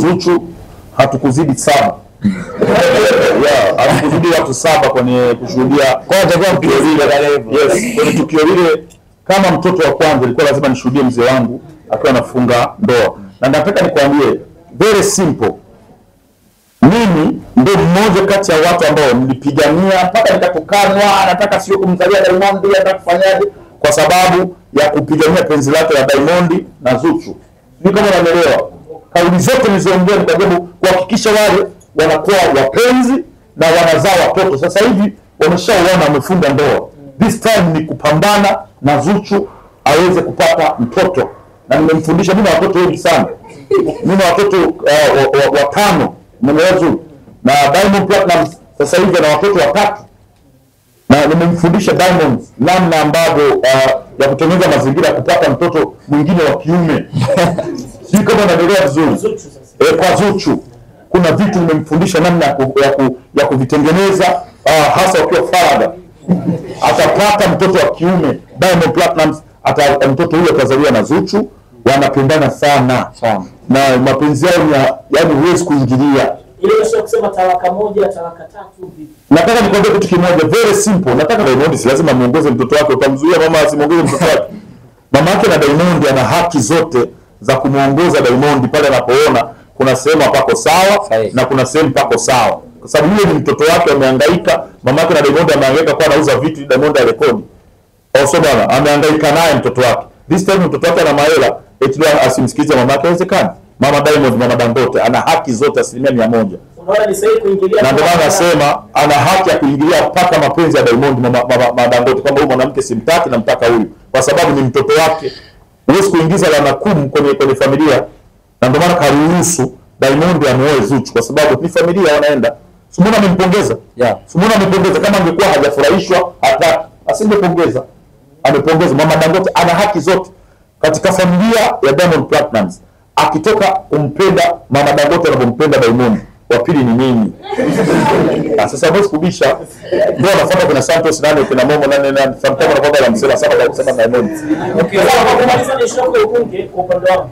Zuchu hatukuzidi 7. Hatukuzidi watu 7 kwenye kushuhudia kwa tukio lile. Yes, kwenye tukio lile kama mtoto wa kwanza ilikuwa lazima nishuhudie mzee wangu akiwa anafunga ndoa. Na nataka nikwambie very simple. Mimi ndio mmoja kati ya watu ambao nilipigania mpaka nikatukanwa, anataka sio kumzalia Diamond, anataka kufanyaje kwa sababu ya kupigania penzi lake la Diamond na Zuchu. Ni kama unaelewa. Kauli zote nilizoongea nikajaribu kuhakikisha wale wanakuwa wapenzi na wanazaa watoto. Sasa hivi wameshaoana, wamefunga ndoa. This time ni kupambana na Zuchu aweze kupata mtoto. Na nimemfundisha mimi watoto wengi sana. Mimi watoto 5 mmewezu na Diamond Platinum sasa hivi na watoto 3. Na nimemfundisha Diamond namna ambavyo ya kutengeneza mazingira kupata mtoto mwingine wa kiume. Sio kama naendelea vizuri. Kwa Zuchu kuna vitu nimemfundisha namna ya kuvitengeneza hasa wakiwa faragha. Atapata mtoto wa kiume. Diamond Platinum mtoto huyo atazaliwa na Zuchu, wanapendana sana. Na mapenzi yao yani huwezi kuingilia. Ile sio kusema talaka moja, talaka 3 vipi. Nataka nikwambie kitu kimoja very simple. Nataka Diamond si lazima muongoze mtoto wake, utamzuia mama asimuongoze mtoto wake. Mama yake na Diamond ana haki zote za kumuongoza Diamond pale anapoona kuna sehemu pako sawa na kuna sehemu pako sawa. Kwa sababu yule ni mtoto wake, amehangaika. Mama yake na Diamond amehangaika kwa anauza vitu Diamond arekodi. Also bwana amehangaika naye mtoto wake. This time mtoto wake ana mahela, eti asimsikize mama yake, haiwezekani. Mama Diamond, mama Dangote ana haki zote 100%. Unaona ni sahihi kuingilia. Na ndio maana nasema ana haki ya kuingilia mpaka mapenzi ya Diamond mama Dangote, kama huyu mwanamke simtaki na mtaka huyu kwa sababu ni mtoto wake. Huwezi kuingiza la nakumu kwenye familia. Na ndio maana karuhusu Diamond amuoe Zuchu kwa sababu ni familia wanaenda. Simona amempongeza. Simona amempongeza, kama angekuwa hajafurahishwa hata asingepongeza. Amepongeza. Mama Dangote ana haki zote katika familia ya Diamond Platinum. Akitoka kumpenda mama Dangote anapompenda Diamond, wa pili ni mimi. Sasa boss kubisha ndio anafuata kuna Santos nani kuna Momo nani sometimes anakuwa anamsema sana kwa kusema Diamond. Okay, sasa kwa kumaliza ni shoko ubunge kwa upande wako.